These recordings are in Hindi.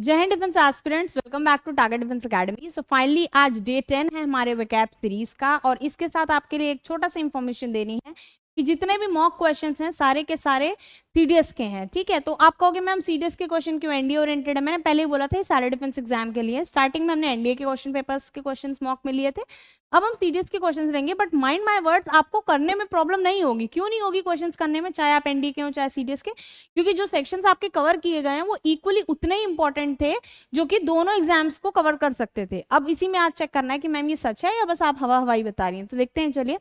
जय हिंद defence aspirants, welcome back to Target Defence Academy. So finally आज डे 10 है हमारे वैकेप सीरीज का, और इसके साथ आपके लिए एक छोटा सा इंफॉर्मेशन देनी है कि जितने भी मॉक क्वेश्चंस हैं सारे के सारे सीडीएस के हैं। ठीक है, तो आप कहोगे मैम सीडीएस के क्वेश्चन क्यों एनडीए ओरिएंटेड है? मैंने पहले ही बोला था, सारे डिफेंस एग्जाम के लिए। स्टार्टिंग में हमने एनडीए के क्वेश्चन पेपर्स के क्वेश्चंस मॉक में लिए थे, अब हम सीडीएस के क्वेश्चंस लेंगे। बट माइंड माय वर्ड्स, आपको करने में प्रॉब्लम नहीं होगी। क्यों नहीं होगी क्वेश्चंस करने में, चाहे आप एनडीए के हो चाहे सीडीएस के? क्योंकि जो सेक्शंस आपके कवर किए गए हैं वो इक्वली उतने ही इंपॉर्टेंट थे जो कि दोनों एग्जाम्स को कवर कर सकते थे। अब इसी में आज चेक करना है कि मैम ये सच है या बस आप हवा हवाई बता रही हैं। तो देखते हैं, चलिए।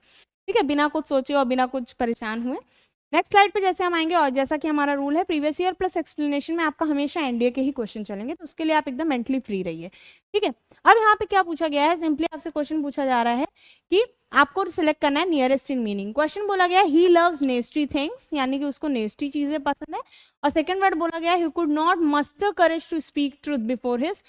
ठीक है, बिना कुछ सोचे और बिना कुछ परेशान हुए नेक्स्ट स्लाइड पे जैसे हम आएंगे, और जैसा कि हमारा रूल है प्रीवियस ईयर प्लस एक्सप्लेनेशन में आपका हमेशा एनडीए के ही क्वेश्चन चलेंगे, तो उसके लिए आप एकदम मेंटली फ्री रहिए। ठीक है, अब यहाँ पे क्या पूछा गया है, सिंपली आपसे क्वेश्चन पूछा जा रहा है कि आपको सिलेक्ट करना है नियरेस्ट इन मीनिंग। क्वेश्चन बोला गया ही लव्स नेस्टी थिंग्स, यानी कि उसको नेस्टी चीजें पसंद है। और सेकंड वर्ड बोला गया he could not muster courage to speak truth before his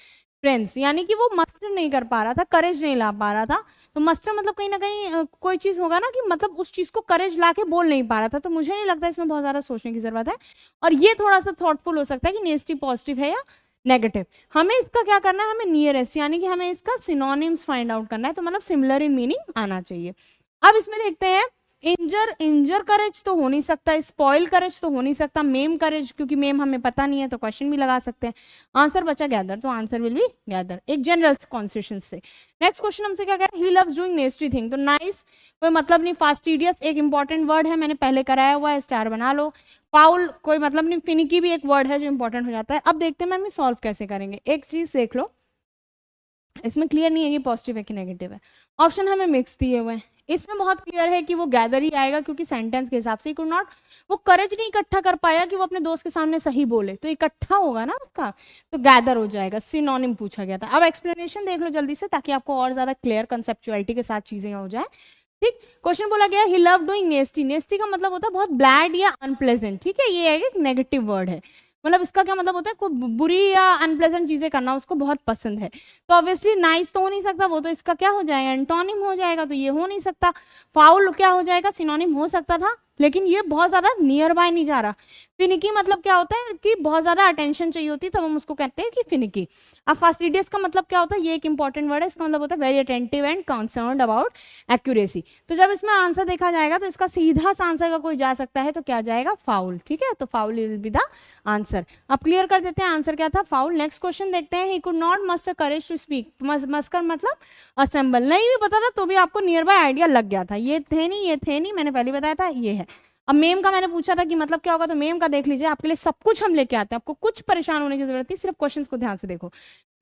friends, यानी कि वो मस्टर नहीं कर पा रहा था, करेज नहीं ला पा रहा था। तो मस्टर मतलब कहीं ना कहीं कोई चीज होगा ना कि मतलब उस चीज को करेज ला के बोल नहीं पा रहा था। तो मुझे नहीं लगता इसमें बहुत ज्यादा सोचने की जरूरत है, और ये थोड़ा सा थॉटफुल हो सकता है कि नेगेटिव पॉजिटिव है या नेगेटिव। हमें इसका क्या करना है, हमें नियरेस्ट यानी कि हमें इसका सिनोनिम्स फाइंड आउट करना है, तो मतलब सिमिलर इन मीनिंग आना चाहिए। अब इसमें देखते हैं, इंजर करेज तो हो नहीं सकता, स्पॉइल करेज तो हो नहीं सकता, मेम करेज क्योंकि मेम हमें पता नहीं है तो क्वेश्चन भी लगा सकते हैं। आंसर बचा गैदर, तो आंसर विल बी गैदर, एक जनरल कॉन्स्टिट्यूशन से। नेक्स्ट क्वेश्चन हमसे क्या कह रहा है, ही लव्स डूइंग नेस्टी थिंग। तो नाइस कोई मतलब नहीं, फास्टिडियस एक इंपॉर्टेंट वर्ड है, मैंने पहले कराया हुआ है, स्टार बना लो। फाउल कोई मतलब नहीं, फिनिकी भी एक वर्ड है जो इंपॉर्टेंट हो जाता है। अब देखते हैं मैम ये सॉल्व कैसे करेंगे। एक चीज देख लो, इसमें क्लियर नहीं है कि पॉजिटिव है कि नेगेटिव है। ऑप्शन हमें मिक्स दिए हुए हैं, इसमें बहुत क्लियर है कि वो गैदर ही आएगा, क्योंकि सेंटेंस के हिसाब से कुड नॉट, वो करेज नहीं इकट्ठा कर पाया कि वो अपने दोस्त के सामने सही बोले, तो इकट्ठा होगा ना उसका, तो गैदर हो जाएगा। सिनोनिम पूछा गया था। अब एक्सप्लेनेशन देख लो जल्दी से, ताकि आपको और ज्यादा क्लियर कंसेप्चुअलिटी के साथ चीजें हो जाए। ठीक, क्वेश्चन बोला गया ही लव डूइंग नेस्टी। नेस्टी का मतलब होता है बहुत बैड या अनप्लेजेंट। ठीक है, ये एक नेगेटिव वर्ड है, मतलब इसका क्या मतलब होता है, कोई बुरी या अनप्लेजेंट चीजें करना उसको बहुत पसंद है। तो ऑब्वियसली नाइस तो हो नहीं सकता, वो तो इसका क्या हो जाएगा, एंटोनिम हो जाएगा, तो ये हो नहीं सकता। फाउल क्या हो जाएगा, सिनोनिम हो सकता था, लेकिन ये बहुत ज्यादा नियर बाय नहीं जा रहा। फिनिकी मतलब क्या होता है कि बहुत ज्यादा अटेंशन चाहिए होती है, तब हम उसको कहते हैं कि फिनिकी। अब फास्टिडियस का मतलब क्या होता है, ये एक इंपॉर्टेंट वर्ड है, इसका मतलब होता है very attentive and concerned about accuracy. तो जब इसमें आंसर देखा जाएगा तो इसका सीधा सा आंसर का कोई जा सकता है, तो क्या जाएगा, फाउल। ठीक है, तो foul will be the answer. अब क्लियर कर देते हैं आंसर क्या था, फाउल। नेक्स्ट क्वेश्चन देखते हैं, he could not muster courage to speak. Muster मतलब असेंबल, नहीं भी पता था तो भी आपको नियर बाय आइडिया लग गया था, ये थे नहीं, ये थे नहीं, मैंने पहले बताया था, ये है। अब मेम का मैंने पूछा था कि मतलब क्या होगा, तो मेम का देख लीजिए, आपके लिए सब कुछ हम लेके आते हैं, आपको कुछ परेशान होने की जरूरत नहीं, सिर्फ क्वेश्चंस को ध्यान से देखो।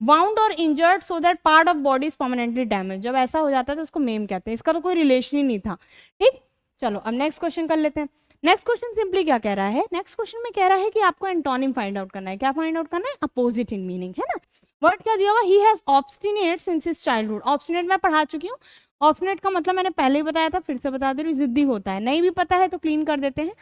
वाउंड और injured so that part of body is permanently damage, जब ऐसा हो जाता है तो उसको मेम कहते हैं, इसका तो कोई रिलेशन ही नहीं था। ठीक, चलो अब नेक्स्ट क्वेश्चन कर लेते हैं। नेक्स्ट क्वेश्चन सिंपली क्या कह रहा है, नेक्स्ट क्वेश्चन में कह रहा है कि आपको एंटोनिम फाइंड आउट करना है। क्या फाइंड आउट करना है, अपोजिट इन मीनिंग, है ना। वर्ड क्या दिया हुआ, he has obstinate since his childhood. Obstinate मैं पढ़ा चुकी हूँ, ऑब्स्टिनेट का मतलब मैंने पहले ही बताया था, फिर से बता दे रही हूँ, जिद्दी होता है। नहीं भी पता है तो क्लीन कर देते हैं।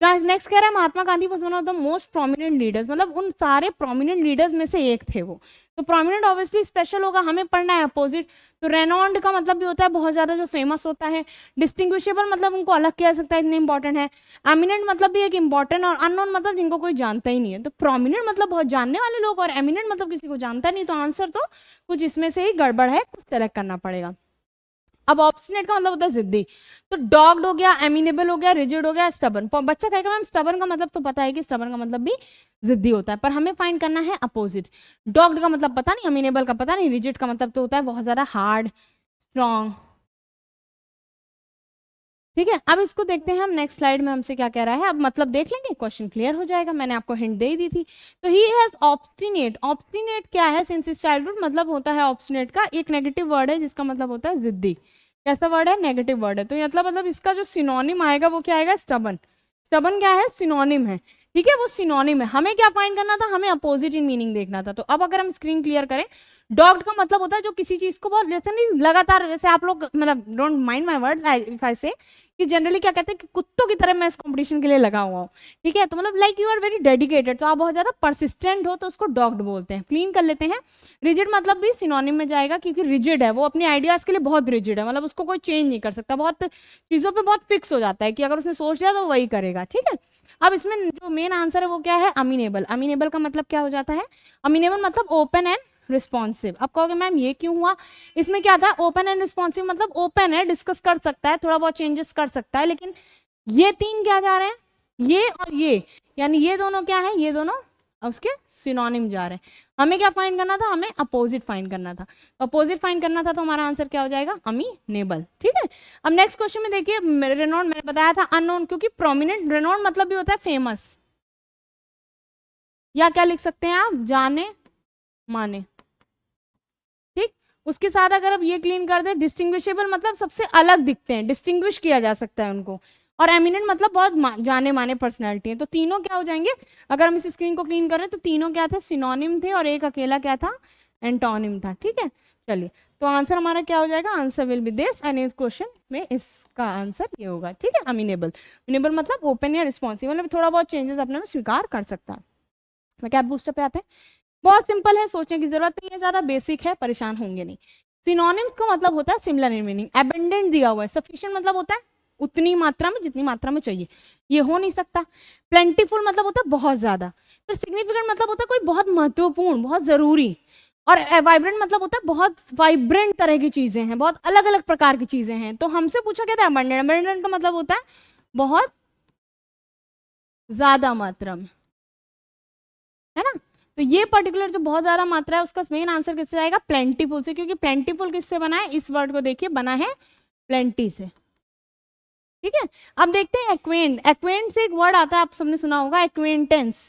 नेक्स्ट कह रहा है Mahatma Gandhi was one of the most prominent leaders, मतलब उन सारे प्रोमिनेंट लीडर्स में से एक थे वो। तो प्रोमिनेंट ऑब्वियसली स्पेशल होगा, हमें पढ़ना है अपोजिट। तो रेनॉन्ड का मतलब भी होता है बहुत ज्यादा जो फेमस होता है। डिस्टिंग्विशेबल मतलब उनको अलग किया जा सकता है, इतने इंपॉर्टेंट है। एमिनेंट मतलब भी एक इंपॉर्टेंट, और अननोन मतलब जिनको कोई जानता ही नहीं है। तो प्रोमिनेंट मतलब बहुत जानने वाले लोग, और एमिनेंट मतलब किसी को जानता नहीं। तो आंसर तो कुछ इसमें से ही गड़बड़ है, कुछ सेलेक्ट करना पड़ेगा। अब ऑब्स्टिनेट का मतलब होता है जिद्दी, तो डॉग्ड हो गया, एमिनेबल हो गया, रिजिड हो गया, स्टबर्न। बच्चा कहेगा मैम स्टबर्न का मतलब तो पता है कि स्टबर्न का मतलब भी जिद्दी होता है, पर हमें फाइंड करना है अपोजिट। डॉग्ड का मतलब पता नहीं, एमिनेबल का पता नहीं, रिजिड का मतलब तो होता है बहुत ज्यादा हार्ड, स्ट्रॉन्ग। ठीक है, अब इसको देखते हैं हम नेक्स्ट स्लाइड में हमसे क्या कह रहा है। अब मतलब देख लेंगे, क्वेश्चन क्लियर हो जाएगा, मैंने आपको हिंट दे ही दी थी। तो ही हैज ऑब्स्टिनेट, ऑब्स्टिनेट क्या है, सिंस हिज चाइल्डहुड मतलब होता है ऑब्स्टिनेट का एक नेगेटिव वर्ड है जिसका मतलब होता है जिद्दी। कैसा वर्ड है, नेगेटिव वर्ड है। तो मतलब इसका जो सिनोनिम आएगा वो क्या आएगा, स्टबन। स्टबन क्या है, सिनोनिम है। ठीक है, वो सिनोनिम है। हमें क्या फाइंड करना था, हमें अपोजिट इन मीनिंग देखना था। तो अब अगर हम स्क्रीन क्लियर करें, डॉग्ड का मतलब होता है जो किसी चीज को बहुत जैसे नहीं लगातार, जैसे आप लोग मतलब don't mind my words if I से कि जनरली क्या कहते हैं कि कुत्तों की तरह मैं इस कंपटीशन के लिए लगा हुआ हूँ, ठीक है, तो मतलब like you are very dedicated, तो आप बहुत ज्यादा परसिस्टेंट हो, तो उसको डॉग्ड बोलते हैं। क्लीन कर लेते हैं। रिजिड मतलब भी सिनोनिम में जाएगा, क्योंकि रिजिड है वो, अपने आइडियाज के लिए बहुत रिजिड है, मतलब उसको कोई चेंज नहीं कर सकता, बहुत चीजों पे बहुत फिक्स हो जाता है कि अगर उसने सोच लिया तो वही करेगा, ठीक है। अब इसमें जो मेन आंसर है वो क्या है, अमीनेबल। अमीनेबल का मतलब क्या हो जाता है, अमीनेबल मतलब ओपन एंड रिस्पॉन्सिव। अब कहोगे मैम ये क्यों हुआ, इसमें क्या था, ओपन एंड रिस्पॉन्सिव मतलब ओपन है, डिस्कस कर सकता है, थोड़ा बहुत चेंजेस कर सकता है, लेकिन ये तीन क्या जा रहे हैं, ये और ये, यानी ये दोनों क्या है, ये दोनों उसके सिनोनिम जा रहे हैं। हमें क्या फाइंड करना था, हमें अपोजिट फाइंड करना था, अपोजिट फाइंड करना था, तो हमारा आंसर क्या हो जाएगा, अमीनेबल, ठीक है। अब नेक्स्ट क्वेश्चन में देखिए, रेनॉल्ड मैंने बताया था अननोन, क्योंकि प्रोमिनेंट, रेनॉल्ड मतलब भी होता है फेमस, या क्या लिख सकते हैं आप, जाने माने, ठीक। उसके साथ अगर आप ये क्लीन कर दे, डिस्टिंग्विशेबल मतलब सबसे अलग दिखते हैं, डिस्टिंग्विश किया जा सकता है उनको, और एमिनेंट मतलब बहुत जाने माने पर्सनैलिटी है, तो तीनों क्या हो जाएंगे, अगर हम इस स्क्रीन को क्लीन करें तो तीनों क्या थे, सिनोनिम थे, और एक अकेला क्या था, एंटोनिम था, ठीक है। चलिए, तो आंसर हमारा क्या हो जाएगा, answer will be this, and इस क्वेश्चन में इसका आंसर ये होगा, ठीक है, अमीनेबल। अमीनेबल मतलब ओपन या रिस्पॉन्सिव, मतलब थोड़ा बहुत चेंजेस अपने में स्वीकार कर सकता है। मैं क्या बूस्टर पे आते हैं, बहुत सिंपल है, सोचने की जरूरत नहीं है, ज्यादा बेसिक है, परेशान होंगे नहीं। सिनोनिम्स का मतलब होता है सिमिलर इन मीनिंग, एबंडेंट दिया हुआ है, सफिशिएंट मतलब होता है उतनी मात्रा में जितनी मात्रा में चाहिए, ये हो नहीं सकता। प्लेंटीफुल मतलब होता है बहुत ज्यादा, फिर सिग्निफिकेंट मतलब होता है कोई बहुत महत्वपूर्ण, बहुत जरूरी, और वाइब्रेंट मतलब होता है बहुत वाइब्रेंट तरह की चीजें हैं, बहुत अलग अलग प्रकार की चीजें हैं। तो हमसे पूछा गया था अबंडेंट, अबंडेंट का मतलब होता है बहुत ज्यादा मात्रा में, है ना। तो ये पर्टिकुलर जो बहुत ज्यादा मात्रा है उसका मेन आंसर किससे आएगा, प्लेंटीफुल से, क्योंकि प्लेंटीफुल किससे बना है, इस वर्ड को देखिए, बना है प्लेंटी से, ठीक है। अब देखते हैं एक्वेंट, एक्वेंट से एक वर्ड आता है, आप सबने सुना होगा, एक्वेंटेंस।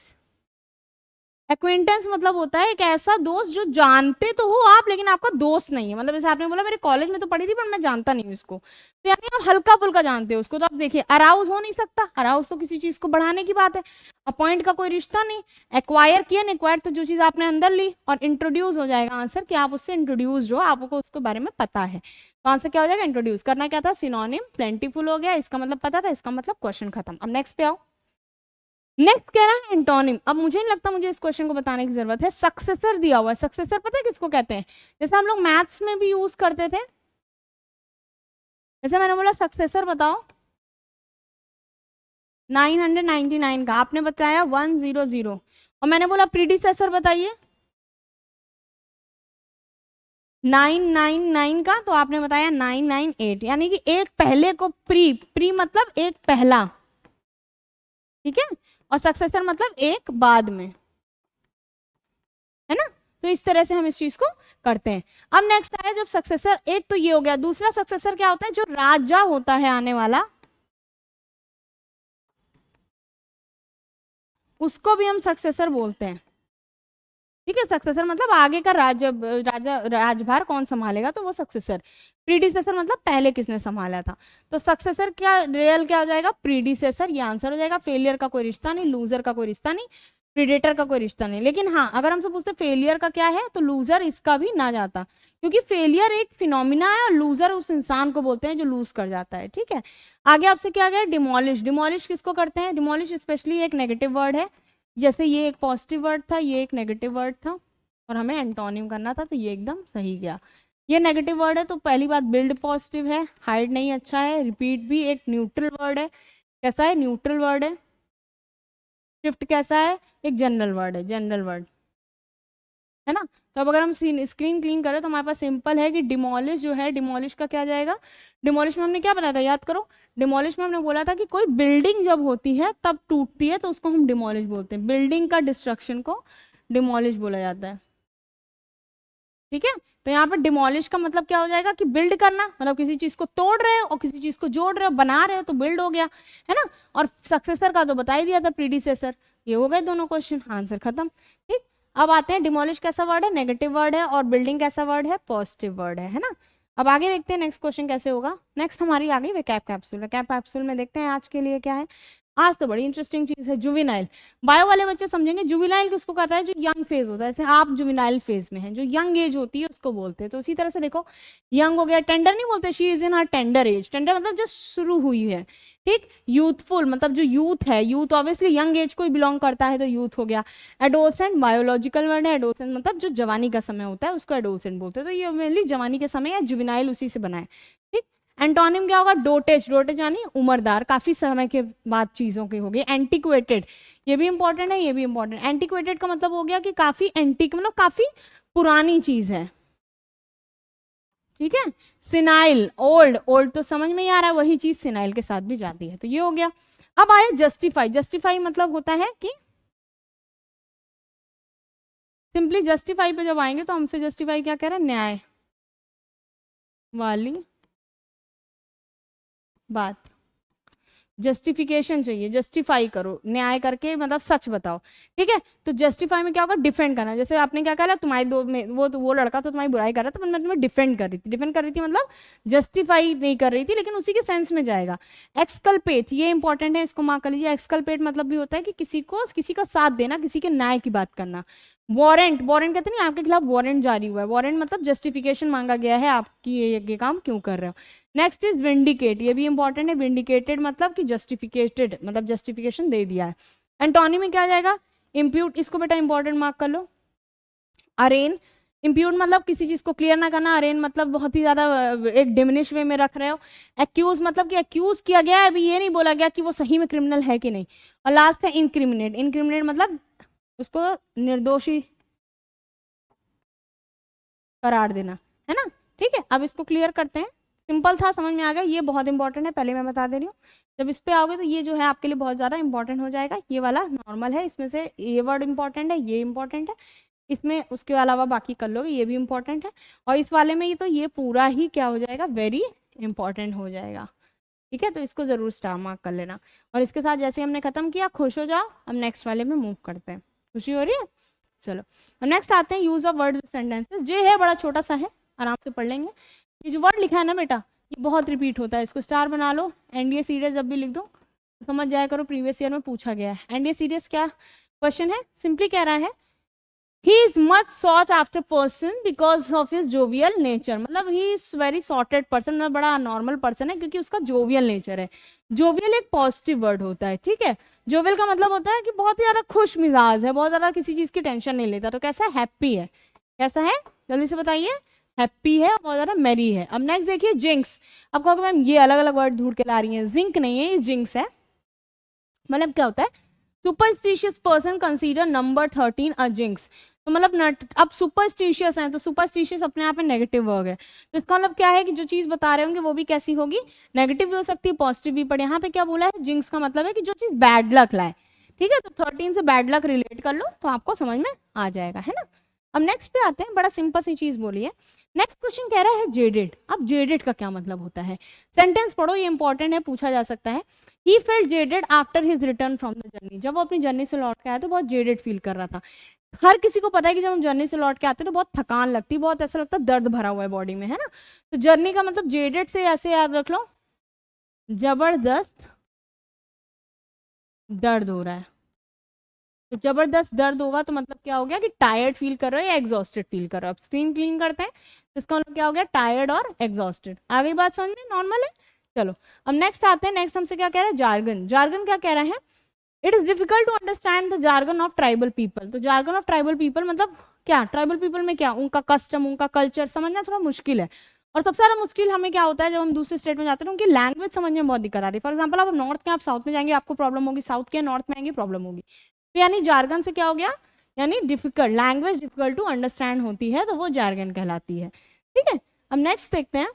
एक्वेंटेंस मतलब होता है एक ऐसा दोस्त जो जानते तो हो आप, लेकिन आपका दोस्त नहीं है, मतलब जैसे आपने बोला मेरे कॉलेज में तो पढ़ी थी पर मैं जानता नहीं हूँ इसको, तो यानी आप हल्का फुल्का जानते हो उसको। तो आप देखिए, अराउज हो नहीं सकता, अराउज तो किसी चीज को बढ़ाने की बात है, अपॉइंट का कोई रिश्ता नहीं, एक्वायर किया, एक्वायर तो जो चीज आपने अंदर ली, और इंट्रोड्यूस हो जाएगा आंसर कि आप उससे इंट्रोड्यूस जो, आपको उसके बारे में पता है, तो आंसर क्या हो जाएगा, इंट्रोड्यूस करना क्या था, सिनोनिम, प्लेंटीफुल हो गया, इसका मतलब पता था, इसका मतलब क्वेश्चन खत्म। अब नेक्स्ट पे आओ, नेक्स्ट कह रहा है एंटोनिम। अब मुझे नहीं लगता मुझे इस क्वेश्चन को बताने की जरूरत है, सक्सेसर दिया हुआ है, सक्सेसर पता है किसको कहते हैं, जैसे हम लोग मैथ्स में भी यूज करते थे, जैसे मैंने बोला सक्सेसर बताओ 999 का, आपने बताया 100, और मैंने बोला प्रीडिसेसर बताइए 999 का, तो आपने बताया 998, यानी कि एक पहले को प्री, प्री मतलब एक पहला, ठीक है, और सक्सेसर मतलब एक बाद में, है ना। तो इस तरह से हम इस चीज को करते हैं। अब नेक्स्ट आया जब सक्सेसर, एक तो ये हो गया, दूसरा सक्सेसर क्या होता है, जो राजा होता है आने वाला, उसको भी हम सक्सेसर बोलते हैं, ठीक है। सक्सेसर मतलब आगे का राजा राजभार कौन संभालेगा, तो वो सक्सेसर। प्रीडिसेसर मतलब पहले किसने संभाला था, तो सक्सेसर क्या रियल क्या हो जाएगा, प्रीडिसेसर, ये आंसर हो जाएगा। फेलियर का कोई रिश्ता नहीं, लूजर का कोई रिश्ता नहीं, प्रीडेटर का कोई रिश्ता नहीं, लेकिन हाँ अगर हमसे पूछते फेलियर का क्या है, तो लूजर इसका भी ना जाता, क्योंकि फेलियर एक फिनोमिना है, और लूजर उस इंसान को बोलते हैं जो लूज कर जाता है, ठीक है। आगे आपसे क्या गया, डिमोलिश, डिमोलिश किसको करते हैं, डिमोलिश स्पेशली एक नेगेटिव वर्ड है, जैसे ये एक पॉजिटिव वर्ड था, ये एक नेगेटिव वर्ड था, और हमें एंटोनिम करना था, तो ये एकदम सही गया। ये नेगेटिव वर्ड है, तो पहली बात बिल्ड पॉजिटिव है, हाइड नहीं अच्छा है, रिपीट भी एक न्यूट्रल वर्ड है, कैसा है, न्यूट्रल वर्ड है, शिफ्ट कैसा है, एक जनरल वर्ड है, जनरल वर्ड, है ना। तो अब अगर हम स्क्रीन क्लीन करें तो हमारे पास सिंपल है कि डिमोलिश जो है, डिमोलिश का क्या जाएगा, डिमोलिश में हमने क्या बताया था, याद करो, डिमोलिश में हमने बोला था कि कोई बिल्डिंग जब होती है तब टूटती है तो उसको हम डिमोलिश बोलते हैं, बिल्डिंग का डिस्ट्रक्शन को डिमोलिश बोला जाता है, ठीक है। तो यहाँ पर डिमोलिश का मतलब क्या हो जाएगा कि बिल्ड करना, मतलब किसी चीज को तोड़ रहे हो और किसी चीज को जोड़ रहे हो, बना रहे हो, तो बिल्ड हो गया, है ना। और सक्सेसर का तो बता ही दिया था, प्रीडिसेसर, ये हो गए दोनों क्वेश्चन, आंसर खत्म, ठीक। अब आते हैं डिमोलिश कैसा वर्ड है, नेगेटिव वर्ड है, और बिल्डिंग कैसा वर्ड है, पॉजिटिव वर्ड है ना। अब आगे देखते हैं नेक्स्ट क्वेश्चन कैसे होगा। नेक्स्ट हमारी आ गई वेकैब कैप्सूल, वेकैब कैप्सूल में देखते हैं आज के लिए क्या है। आज तो बड़ी इंटरेस्टिंग चीज है जुविनाइल। बायो वाले बच्चे समझेंगे जुविनाइल किसको कहता है, जो यंग फेज होता है, जैसे आप जुविनाइल फेज में हैं, जो यंग एज होती है उसको बोलते हैं। तो उसी तरह से देखो यंग हो गया, टेंडर नहीं बोलते, she is in her tender as, tender मतलब जस्ट शुरू हुई है, ठीक। यूथफुल मतलब जो यूथ है, यूथ ऑब्वियसली यंग एज को बिलोंग करता है तो यूथ हो गया। एडोसेंट बायोलॉजिकल वर्ड है, एडोसेंट मतलब जो जवानी का समय होता है उसको एडोसेंट बोलते हैं, तो ये मेनली जवानी के समय या जुविनाइल उसी से बना है, ठीक। एंटोनिम क्या होगा, डोटेज, डोटेज यानी उम्रदार, काफी समय के बाद चीजों की होगी। एंटिक्वेटेड, ये भी इंपॉर्टेंट है, ये भी इंपॉर्टेंट। एंटिक्वेटेड का मतलब हो गया कि काफी एंटिक मतलब काफी पुरानी चीज है, ठीक है। सिनाइल, ओल्ड, ओल्ड तो समझ में ही आ रहा है, वही चीज सिनाइल के साथ भी जाती है, तो ये हो गया। अब आए जस्टिफाई, जस्टिफाई मतलब होता है कि सिंपली जस्टिफाई पे जब आएंगे तो हमसे जस्टिफाई क्या कह रहा है, न्याय वाली बात, जस्टिफिकेशन चाहिए, जस्टिफाई करो, न्याय करके मतलब सच बताओ, ठीक है। तो जस्टिफाई में क्या होगा, डिफेंड करना। जैसे आपने क्या करा, तुम्हारे दो में वो लड़का तो तुम्हारी बुराई कर रहा था, पर मैं तुम्हें डिफेंड कर रही थी, डिफेंड कर रही थी मतलब जस्टिफाई नहीं कर रही थी, लेकिन उसी के सेंस में जाएगा। एक्सकल्पेट, ये इंपॉर्टेंट है, इसको मार्क कर लीजिए। एक्सकल्पेट मतलब भी होता है कि किसी को, किसी का साथ देना, किसी के न्याय की बात करना। वारंट, वारंट कहते नहीं आपके खिलाफ वारंट जारी हुआ है, वारंट मतलब जस्टिफिकेशन मांगा गया है आपकी ये काम क्यों कर रहे हो। नेक्स्ट इज विंडिकेट, ये भी इंपॉर्टेंट है। विंडिकेटेड मतलब कि जस्टिफिकेटेड मतलब जस्टिफिकेशन दे दिया है। एंटोनी में क्या आ जाएगा, इम्प्यूट, इसको बेटा इंपॉर्टेंट मार्क कर लो। अरेन, इम्प्यूट मतलब किसी चीज को क्लियर ना करना, अरेन मतलब बहुत ही ज्यादा एक डिमिनिश वे में रख रहे हो। एक्यूज मतलब कि एक्यूज किया गया है, अभी ये नहीं बोला गया कि वो सही में क्रिमिनल है कि नहीं। और लास्ट है इनक्रिमिनेट, इनक्रिमिनेट मतलब उसको निर्दोषी करार देना, है ना, ठीक है। अब इसको क्लियर करते हैं, सिंपल था, समझ में आ गया, ये बहुत इंपॉर्टेंट है, पहले मैं बता दे रही हूँ। जब इस पे आओगे तो ये जो है आपके लिए बहुत ज्यादा इंपॉर्टेंट हो जाएगा। ये वाला नॉर्मल है, इसमें से ये वर्ड इंपॉर्टेंट है, ये इंपॉर्टेंट है, इसमें उसके अलावा बाकी कर लोगे, ये भी इंपॉर्टेंट है। और इस वाले में ये तो ये पूरा ही क्या हो जाएगा, वेरी इंपॉर्टेंट हो जाएगा, ठीक है। तो इसको जरूर स्टार मार्क कर लेना। और इसके साथ जैसे हमने खत्म किया, खुश हो जाओ। अब नेक्स्ट वाले में मूव करते हैं, खुशी हो रही है, चलो। और नेक्स्ट आते हैं यूज ऑफ वर्ड सेंटेंसेस। ये है बड़ा छोटा सा है, आराम से पढ़ लेंगे। ये जो वर्ड लिखा है ना बेटा, ये बहुत रिपीट होता है, इसको स्टार बना लो। एनडीए सीरियस जब भी लिख दो तो समझ जाया करो प्रीवियस ईयर में पूछा गया है। एनडीए सीरियस क्या क्वेश्चन है, सिंपली कह रहा है he is much sought after person because of his jovial nature, मतलब he is very sorted person, मतलब बड़ा नॉर्मल पर्सन है क्योंकि उसका जोवियल नेचर है। जोवियल एक पॉजिटिव वर्ड होता है, ठीक है। जोवियल का मतलब होता है कि बहुत ही ज्यादा खुश मिजाज है, बहुत ज्यादा किसी चीज की टेंशन नहीं लेता। तो कैसा है, हैप्पी है, कैसा है जल्दी से बताइए, हैप्पी है, बहुत ज्यादा मैरी है। अब नेक्स्ट देखिए जिंक्स। अब कहोगे मैम ये अलग अलग वर्ड ढूंढ के ला रही है, जिंक नहीं है, ये जिंक्स है। मतलब क्या होता है, सुपरस्टिशियस पर्सन कंसीडर नंबर 13 अ जिंक्स। तो मतलब अब सुपरस्टिशियस है तो सुपरस्टिशियस अपने आप में नेगेटिव वर्ड है, तो इसका मतलब क्या है कि जो चीज बता रहे होंगे वो भी कैसी होगी, नेगेटिव भी हो सकती है, पॉजिटिव भी। पर यहाँ पे क्या बोला है, जिंक्स का मतलब है कि जो चीज बैड लक लाए, ठीक है। तो 13 से बैड लक रिलेट कर लो तो आपको समझ में आ जाएगा, है ना। अब नेक्स्ट पे आते हैं, बड़ा सिंपल सी चीज बोली है। नेक्स्ट क्वेश्चन कह रहा है जेडेड। अब जेडेड का क्या मतलब होता है, सेंटेंस पढ़ो, ये इंपॉर्टेंट है, पूछा जा सकता है। He felt jaded after his return from the journey, जब वो अपनी जर्नी से लौट के आया तो बहुत जेडेड फील कर रहा था। हर किसी को पता है कि जब हम जर्नी से लौट के आते हैं तो बहुत थकान लगती है, बहुत ऐसा लगता है दर्द भरा हुआ है बॉडी में, है ना। तो जर्नी का मतलब जेडेड से ऐसे याद रख लो, जबरदस्त दर्द हो रहा है। तो जबरदस्त दर्द होगा तो मतलब क्या हो गया कि टायर्ड फील कर रहे हो या एग्जॉस्टेड फील कर रहे हो। अब स्क्रीन क्लीन करते हैं तो इसका मतलब क्या हो गया, टायर्ड और एग्जॉस्टेड। आ गई बात समझ में, नॉर्मल है। चलो अब नेक्स्ट आते हैं, नेक्स्ट हमसे क्या कह रहा है, जार्गन। जार्गन क्या कह रहा है, it is difficult to understand the jargon of tribal people. तो जार्गन ऑफ ट्राइबल पीपल मतलब क्या, ट्राइबल पीपल में क्या, उनका कस्टम, उनका कल्चर समझना थोड़ा मुश्किल है। और सबसे ज्यादा मुश्किल हमें क्या होता है, जब हम दूसरे स्टेट में जाते हैं उनकी लैंग्वेज समझने में बहुत दिक्कत आती है। फॉर एग्जाम्पल आप नॉर्थ के, आप साउथ में जाएंगे आपको प्रॉब्लम होगी, साउथ के नॉर्थ में आएंगे प्रॉब्लम होगी। तो यानी जार्गन से क्या हो गया, यानी difficult, language difficult to understand होती है तो वो जार्गन कहलाती है, ठीक है। अब नेक्स्ट देखते हैं,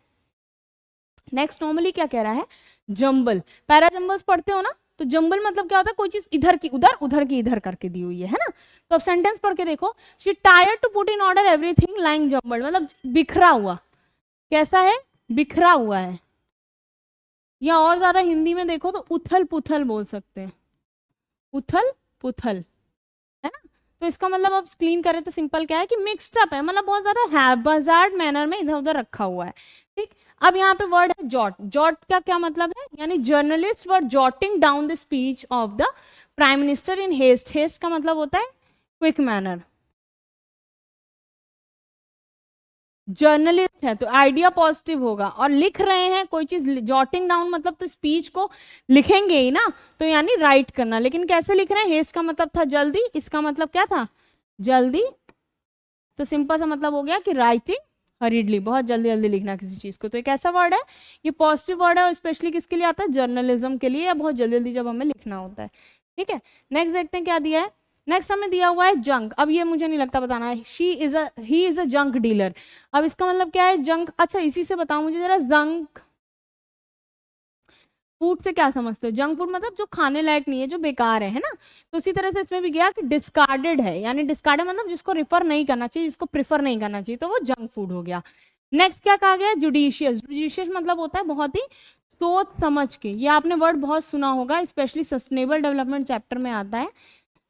नेक्स्ट नॉर्मली क्या कह रहा है, जंबल। पैरा जंबल्स पढ़ते हो ना, तो जंबल मतलब क्या होता है, कोई चीज इधर की उधर, उधर की इधर करके दी हुई है ना। तो अब सेंटेंस पढ़ के देखो, she tired to put in order everything lying jumbled, मतलब बिखरा हुआ, कैसा है, बिखरा हुआ है। या और ज्यादा हिंदी में देखो तो उथल पुथल बोल सकते हैं, उथल पुथल, है ना। तो इसका मतलब अब क्लीन करें तो सिंपल क्या है कि मिक्स्ड अप है, मतलब बहुत ज्यादा हैबजार्ड मैनर में इधर उधर रखा हुआ है। ठीक, अब यहाँ पे वर्ड है जॉट। जॉट का क्या मतलब है, यानी journalist were jotting down the speech of the prime minister in haste. Haste का मतलब होता है क्विक मैनर। जर्नलिस्ट है तो आइडिया पॉजिटिव होगा, और लिख रहे हैं कोई चीज, जॉटिंग डाउन मतलब तो स्पीच को लिखेंगे ही ना, तो यानी राइट करना। लेकिन कैसे लिख रहे हैं, हेस्ट का मतलब था जल्दी, इसका मतलब क्या था, जल्दी, तो सिंपल सा मतलब हो गया कि राइटिंग हरीडली, बहुत जल्दी जल्दी लिखना किसी चीज को। तो एक ऐसा वर्ड है, ये पॉजिटिव वर्ड है, और स्पेशली किसके लिए आता है, जर्नलिज्म के लिए, या बहुत जल्दी जल्दी जब हमें लिखना होता है। ठीक है, नेक्स्ट देखते हैं क्या दिया है। नेक्स्ट हमें दिया हुआ है जंक। अब ये मुझे नहीं लगता बताना है, he is a junk dealer. अब इसका मतलब क्या है, जंक, अच्छा इसी से बताओ मुझे जरा, जंक फूड से क्या समझते हो, जंक फूड मतलब जो खाने लायक नहीं है, जो बेकार है ना। तो उसी तरह से इसमें भी गया कि डिस्कार्डेड है, यानी डिस्कार्डेड मतलब जिसको रिफर नहीं करना चाहिए, जिसको प्रिफर नहीं करना चाहिए, तो वो जंक फूड हो गया। नेक्स्ट क्या कहा गया, जुडिशियस। जुडिशियस मतलब होता है बहुत ही सोच समझ के, ये आपने वर्ड बहुत सुना होगा, स्पेशली सस्टेनेबल डेवलपमेंट चैप्टर में आता है।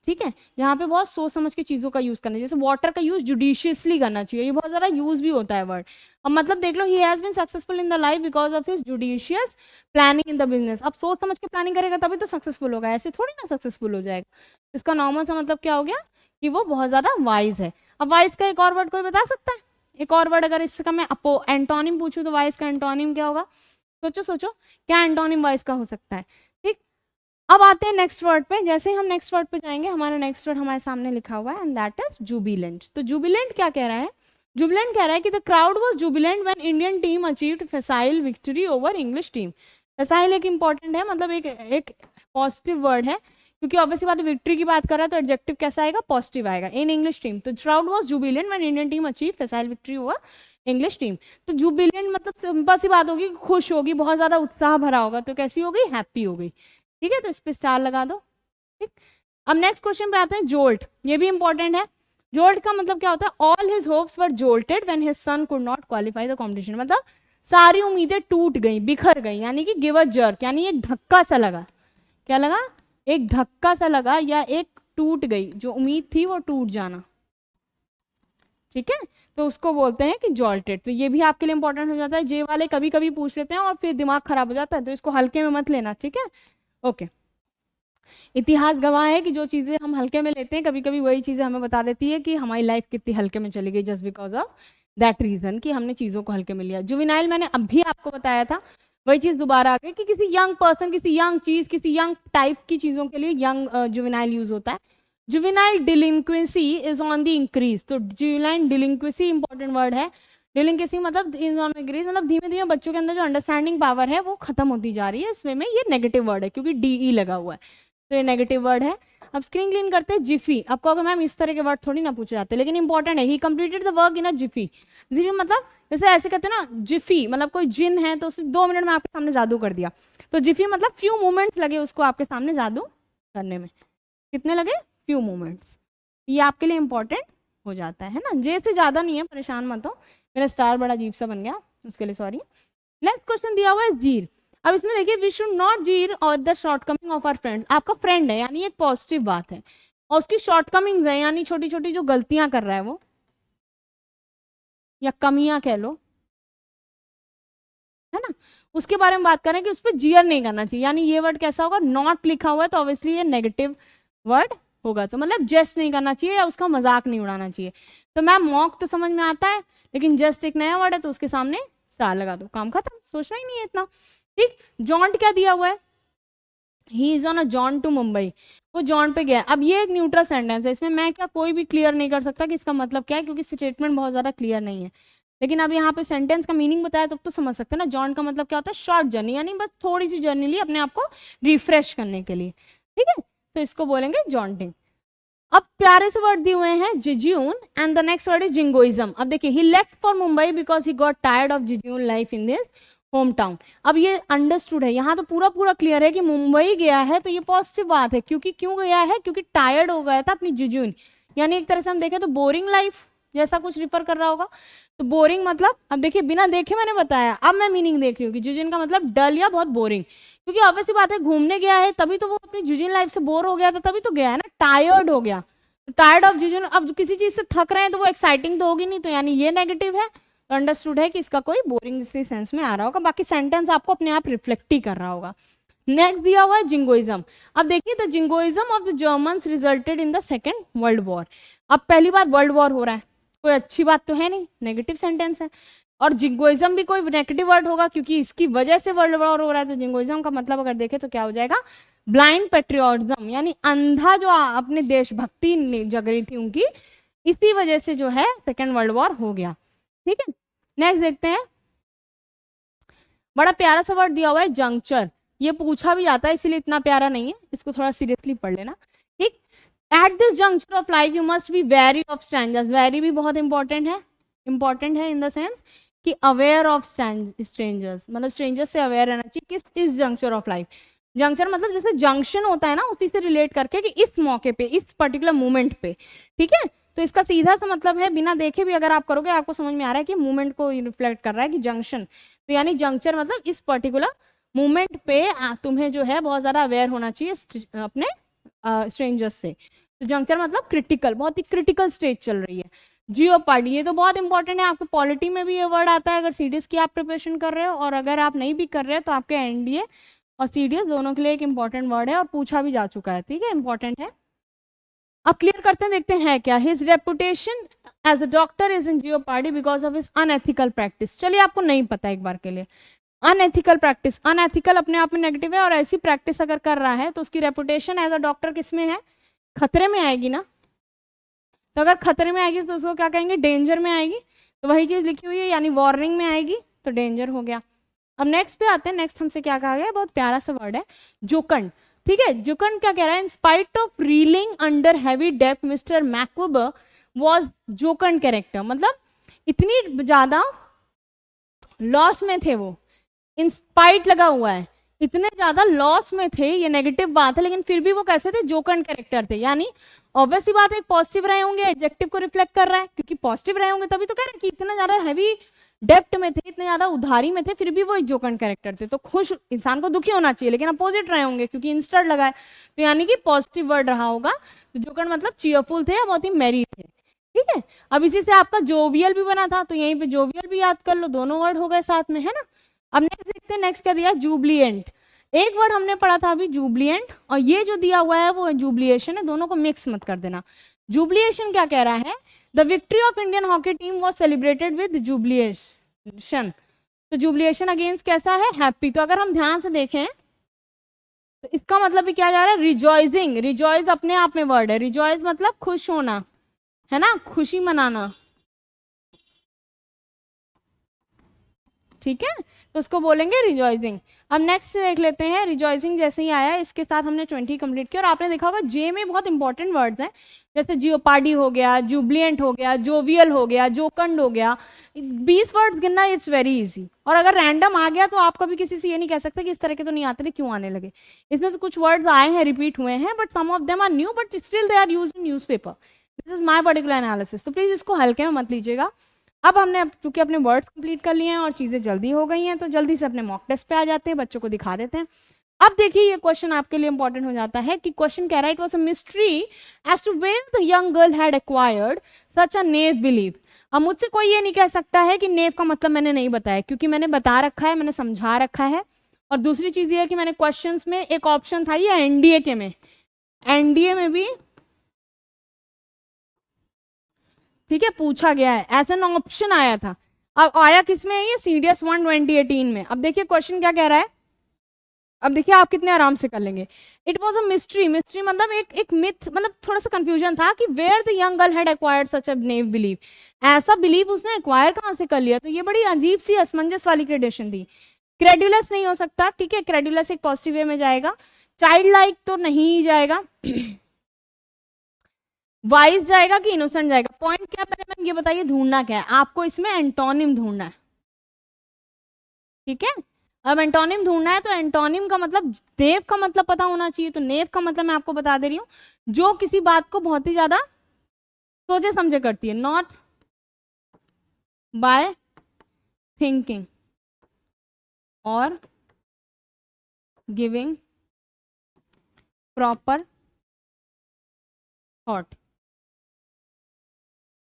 ठीक है, यहाँ पे बहुत सोच समझ के चीजों का यूज करना, जैसे वाटर का यूज जुडिशियसली करना चाहिए, ये बहुत ज्यादा यूज भी होता है वर्ड। अब मतलब देख लो, he has been successful in the life because of his judicious planning in the business. अब सोच समझ के प्लानिंग करेगा तभी तो सक्सेसफुल होगा, ऐसे थोड़ी ना सक्सेसफुल हो जाएगा। इसका नॉर्मल सा मतलब क्या हो गया कि वो बहुत ज्यादा वाइज है। अब वाइज का एक और वर्ड कोई बता सकता है, एक और वर्ड अगर इसका मैं एंटोनिम पूछूं तो वाइज का एंटोनिम क्या होगा, सोचो सोचो, क्या एंटोनिम वाइज का हो सकता है। ठीक, अब आते हैं नेक्स्ट वर्ड पे। जैसे ही हम नेक्स्ट वर्ड पे जाएंगे, हमारा नेक्स्ट वर्ड हमारे सामने लिखा हुआ है, एंड दैट इज जुबिलेंट। तो जुबिलेंट क्या कह रहा है, जुबिलेंट कह रहा है कि the crowd was Jubilant when Indian team achieved फैसाइल victory over English team. फैसाइल एक इंपॉर्टेंट है, मतलब एक पॉजिटिव वर्ड है, क्योंकि ऑब्वियसली बात विक्ट्री की बात कर रहा है, तो एडजेक्टिव कैसा आएगा, पॉजिटिव आएगा, इन इंग्लिश टीम। तो crowd was Jubilant when Indian team achieve फैसाइल victory over English team. तो जुबिलेंट मतलब सिंपल सी बात होगी, खुश होगी, बहुत ज्यादा उत्साह भरा होगा, तो कैसी होगी, हैप्पी हो गई। ठीक है, तो इस पे स्टार लगा दो। ठीक, अब नेक्स्ट क्वेश्चन पे आते हैं, जोल्ट। ये भी इंपॉर्टेंट है। जोल्ट का मतलब क्या होता है, all his hopes were jolted when his son could not qualify the competition. मतलब सारी उम्मीदें टूट गई, बिखर गई, यानी कि गिव अ जर्क, यानी एक धक्का सा लगा। क्या लगा, एक धक्का सा लगा, या एक टूट गई, जो उम्मीद थी वो टूट जाना। ठीक है, तो उसको बोलते हैं कि जॉल्टेड। तो ये भी आपके लिए इंपॉर्टेंट हो जाता है, जे वाले कभी कभी पूछ लेते हैं और फिर दिमाग खराब हो जाता है, तो इसको हल्के में मत लेना। ठीक है, ओके। इतिहास गवाह है कि जो चीजें हम हल्के में लेते हैं, कभी कभी वही चीजें हमें बता देती है कि हमारी लाइफ कितनी हल्के में चली गई, just because of that reason कि हमने चीजों को हल्के में लिया। जुवेनाइल मैंने अभी आपको बताया था, वही चीज दोबारा आ गई कि किसी यंग पर्सन, किसी यंग चीज, किसी यंग टाइप की चीजों के लिए यंग जुवेनाइल यूज होता है। Juvenile delinquency is on the increase. तो जुवेनाइल डिलिंक्वेंसी इंपॉर्टेंट वर्ड है। डिलिंक्वेंसी मतलब इज ऑन इंक्रीज, मतलब धीमे धीमे बच्चों के अंदर जो अंडरस्टैंडिंग पावर है वो खत्म होती जा रही है। इसमें में ये नेगेटिव वर्ड है क्योंकि डीई लगा हुआ है, तो ये नेगेटिव वर्ड है। अब स्क्रीन क्लीन करते हैं, जिफी। आपको अगर मैम इस तरह के वर्ड थोड़ी ना पूछे जाते, लेकिन इंपॉर्टेंट है। He completed the work in a jiffy. Jiffy मतलब जैसे ऐसे कहते हैं ना, जिफी मतलब कोई जिन है तो उसने 2 मिनट में आपके सामने जादू कर दिया। तो जिफी मतलब फ्यू मोमेंट्स लगे उसको आपके सामने जादू करने में। कितने लगे, फ्यू मोमेंट्स। ये आपके लिए इंपॉर्टेंट हो जाता है ना, जे से ज्यादा नहीं है, परेशान मत हो। मेरा स्टार बड़ा अजीब सा बन गया, उसके लिए सॉरी। नेक्स्ट क्वेश्चन दिया हुआ है जीर। अब इसमें देखिए, we should not jeer or the shortcoming of our friends. आपका फ्रेंड है यानी एक पॉजिटिव बात है, और उसकी शॉर्टकमिंग्स है यानी छोटी छोटी जो गलतियां कर रहा है वो, या कमियां कह लो, है ना, उसके बारे में बात करें कि उस पर जीयर नहीं करना चाहिए। यानी ये वर्ड कैसा होगा, नॉट लिखा हुआ है तो ऑब्वियसली ये नेगेटिव वर्ड होगा, तो मतलब जस्ट नहीं करना चाहिए या उसका मजाक नहीं उड़ाना चाहिए। तो मैम मॉक तो समझ में आता है, लेकिन जस्ट एक नया वर्ड है तो उसके सामने स्टार लगा दो, काम खत्म, सोचना ही नहीं है इतना। ठीक, जॉन्ट क्या दिया हुआ है, he is on a jaunt to Mumbai. वो जॉन्ट पे गया। अब ये एक न्यूट्रल सेंटेंस है, इसमें मैं क्या कोई भी क्लियर नहीं कर सकता कि इसका मतलब क्या है, क्योंकि स्टेटमेंट बहुत ज्यादा क्लियर नहीं है। लेकिन अब यहाँ पे सेंटेंस का मीनिंग बताया तब तो समझ सकते हैं ना। जॉन्ट का मतलब क्या होता है, शॉर्ट जर्नी, यानी बस थोड़ी सी जर्नी ली अपने आप को रिफ्रेश करने के लिए। ठीक है, तो इसको बोलेंगे जॉन्टिंग। अब प्यारे से वर्ड दिए हुए हैं, jejune, and the next word is jingoism. अब देखिए, he left for Mumbai because he got tired of jejune life in this home town. अब ये अंडरस्टूड है, यहाँ तो पूरा पूरा क्लियर है कि मुंबई गया है, तो ये पॉजिटिव बात है। क्योंकि क्यों गया है, क्योंकि टायर्ड हो गया था अपनी जिज्यून, यानी एक तरह से हम देखें तो बोरिंग लाइफ जैसा कुछ रिफर कर रहा होगा। तो बोरिंग मतलब, अब देखिए बिना देखे मैंने बताया, अब मैं मीनिंग देख रही हूँ कि जिजिन का मतलब डल या बहुत बोरिंग। क्योंकि ऑब्वियसली बात है, घूमने गया है तभी तो वो अपनी जिजिन लाइफ से बोर हो गया था, तभी तो गया है ना, टायर्ड हो गया, टायर्ड ऑफ जिजिन। अब किसी चीज से थक रहे हैं तो वो एक्साइटिंग तो होगी नहीं, तो यानी ये नेगेटिव है, तो अंडरस्टूड है कि इसका कोई बोरिंग सी सेंस में आ रहा होगा, बाकी सेंटेंस आपको अपने आप रिफ्लेक्ट ही कर रहा होगा। नेक्स्ट दिया हुआ है जिंगोइज्म। अब देखिए the jingoism of the Germans resulted in the second world war. अब पहली बार वर्ल्ड वॉर हो रहा है, कोई अच्छी बात तो है नहीं, नेगेटिव सेंटेंस है। और जिंगोइज्म भी कोई नेगेटिव वर्ड होगा क्योंकि इसकी वजह से वर्ल्ड वॉर हो रहा है। तो जिंगोइज्म का मतलब अगर देखें तो क्या हो जाएगा, ब्लाइंड पेट्रियोटिज्म, यानी अंधा जो अपने देशभक्ति जग रही थी उनकी, इसी वजह से जो है सेकेंड वर्ल्ड वॉर हो गया। ठीक है, नेक्स्ट देखते हैं। बड़ा प्यारा सा वर्ड दिया हुआ है जंक्चर। ये पूछा भी जाता है इसीलिए इतना प्यारा नहीं है, इसको थोड़ा सीरियसली पढ़ लेना। ठीक, at this juncture of life you must be very of strangers. Very भी बहुत इंपॉर्टेंट है इन द सेंस कि अवेयर ऑफ स्ट्रेंजर्स, मतलब स्ट्रेंजर्स से अवेयर रहना चाहिए। किस इस जंक्चर ऑफ लाइफ, जंक्चर मतलब जैसे जंक्शन होता है ना, उसी से रिलेट करके कि इस मौके पे, इस पर्टिकुलर मोमेंट पे। ठीक है, तो इसका सीधा सा मतलब है, बिना देखे भी अगर आप करोगे आपको समझ में आ रहा है कि मूवमेंट को रिफ्लेक्ट कर रहा है कि जंक्शन। तो यानी जंक्चर मतलब इस पर्टिकुलर मूवमेंट पे तुम्हें जो है बहुत ज्यादा अवेयर होना चाहिए अपने स्ट्रेंजर्स से। तो जंक्चर मतलब क्रिटिकल, बहुत ही क्रिटिकल स्टेज चल रही है। जियोपार्डी, ये तो बहुत इंपॉर्टेंट है, आपको पॉलिटी में भी ये वर्ड आता है अगर सीडीएस की आप प्रिपरेशन कर रहे हो, और अगर आप नहीं भी कर रहे हो तो आपके एनडीए और सीडीएस दोनों के लिए एक इंपॉर्टेंट वर्ड है और पूछा भी जा चुका है। ठीक है, इंपॉर्टेंट है। अब क्लियर करते हैं, देखते हैं क्या। His reputation as a doctor is in jeopardy because of his unethical practice. चलिए, आपको नहीं पता एक बार के लिए, अनएथिकल प्रैक्टिस, अनएथिकल अपने आप में नेगेटिव है, और ऐसी प्रैक्टिस अगर कर रहा है तो उसकी रेपुटेशन एज अ डॉक्टर किस में है, खतरे में आएगी ना। तो अगर खतरे में आएगी तो उसको क्या कहेंगे, डेंजर में आएगी। तो वही चीज लिखी हुई है, यानी वार्निंग में आएगी तो डेंजर हो गया। अब नेक्स्ट पे आते हैं। नेक्स्ट हमसे क्या कहा गया, बहुत प्यारा सा वर्ड है जोकंड। ठीक है, जोकंड क्या कह रहा है, in spite of reeling under heavy depth mister Micawber was jocund character. मतलब इतनी ज्यादा लॉस में थे वो, इन स्पाइट लगा हुआ है, इतने ज्यादा लॉस में थे, ये नेगेटिव बात है, लेकिन फिर भी वो कैसे थे, जोकंड कैरेक्टर थे। यानी ऑब्वियसली बात है, पॉजिटिव रहे होंगे, एडजेक्टिव को रिफ्लेक्ट कर रहा है, क्योंकि पॉजिटिव रहे होंगे तभी तो कह रहे हैं कि इतना ज्यादा हैवी डेप्थ में थे, इतने ज्यादा उधारी में थे, फिर भी वो एक जोकंड कैरेक्टर थे। तो खुश इंसान को दुखी होना चाहिए, लेकिन अपोजिट रहे होंगे क्योंकि इंस्टर्ड लगा है, तो यानी कि पॉजिटिव वर्ड रहा होगा। तो जोकंड मतलब चीयरफुल थे या बहुत ही मैरी थे। ठीक है, अब इसी से आपका जोवियल भी बना था, तो यहीं पे जोवियल भी याद कर लो, दोनों वर्ड हो गए साथ में, है ना। अब नेक्स्ट देखते हैं, नेक्स्ट क्या दिया, जूबलिएंट। एक वर्ड हमने पढ़ा था अभी जूबलिएंट, और ये जो दिया हुआ है वो जूबलिएशन है, दोनों को मिक्स मत कर देना। जूबलिएशन क्या कह रहा है, the victory of Indian hockey team was celebrated with jubilation. तो जूबलिएशन अगेंस्ट कैसा है, हैप्पी। तो अगर हम ध्यान से देखें तो इसका मतलब भी क्या जा रहा है, रिजॉइसिंग। रिजॉइस अपने आप में वर्ड है, रिजॉइस मतलब खुश होना, है ना, खुशी मनाना। ठीक है, तो उसको बोलेंगे रिजॉइसिंग। अब नेक्स्ट देख लेते हैं, रिजॉइसिंग जैसे ही आया इसके साथ हमने 20 कंप्लीट किया। और आपने देखा होगा जे में बहुत इंपॉर्टेंट वर्ड्स हैं, जैसे जियोपार्डी हो गया, जुबलियंट हो गया, जोवियल हो गया, जोकंड हो गया। 20 वर्ड्स गिनना इट्स वेरी इजी। और अगर रैंडम आ गया तो आप कभी किसी से ये नहीं कह सकते कि इस तरह के तो नहीं आते थे, क्यों आने लगे। इसमें से कुछ वर्ड्स आए हैं, रिपीट हुए हैं, but some of them are new, but still they are use in newspaper. This is my particular analysis, तो प्लीज इसको हल्के में मत लीजिएगा। अब हमने चूंकि अपने वर्ड्स कंप्लीट कर लिए हैं और चीजें जल्दी हो गई हैं, तो जल्दी से अपने मॉक टेस्ट पे आ जाते हैं, बच्चों को दिखा देते हैं। अब देखिए, ये क्वेश्चन आपके लिए इंपॉर्टेंट हो जाता है कि क्वेश्चन कह रहा है, it was a mystery as to where the young girl had acquired such a naive belief. अब मुझसे कोई ये नहीं कह सकता है कि नेव का मतलब मैंने नहीं बताया, क्योंकि मैंने बता रखा है, मैंने समझा रखा है। और दूसरी चीज ये है कि मैंने क्वेश्चंस में एक ऑप्शन था, ये एनडीए के में, एनडीए में भी ठीक है पूछा गया है, एज एन ऑप्शन आया था। अब आया किसमें है, ये सीडीएस 1 2018 में। अब देखिए क्वेश्चन क्या कह रहा है, अब देखिए आप कितने आराम से कर लेंगे। It was a mystery, mystery मतलब एक मिथ, मतलब थोड़ा सा कंफ्यूजन था कि where the young girl had acquired such a naive believe, ऐसा बिलीव उसने एक्वायर कहाँ से कर लिया। तो ये बड़ी अजीब सी असमंजस वाली क्रेडिशन थी। क्रेडुलस नहीं हो सकता, ठीक है, क्रेडुलस एक पॉजिटिव वे में जाएगा, चाइल्ड लाइक तो नहीं जाएगा, वाइज जाएगा कि इनोसेंट जाएगा। पॉइंट क्या, पहले मैम ये बताइए ढूंढना क्या है आपको, इसमें एंटोनिम ढूंढना है। ठीक है, अब एंटोनिम ढूंढना है तो एंटोनिम का मतलब, नेव का मतलब पता होना चाहिए। तो नेव का मतलब मैं आपको बता दे रही हूं, जो किसी बात को बहुत ही ज्यादा सोचे समझे करती है, नॉट बाय थिंकिंग और गिविंग प्रॉपर थॉट।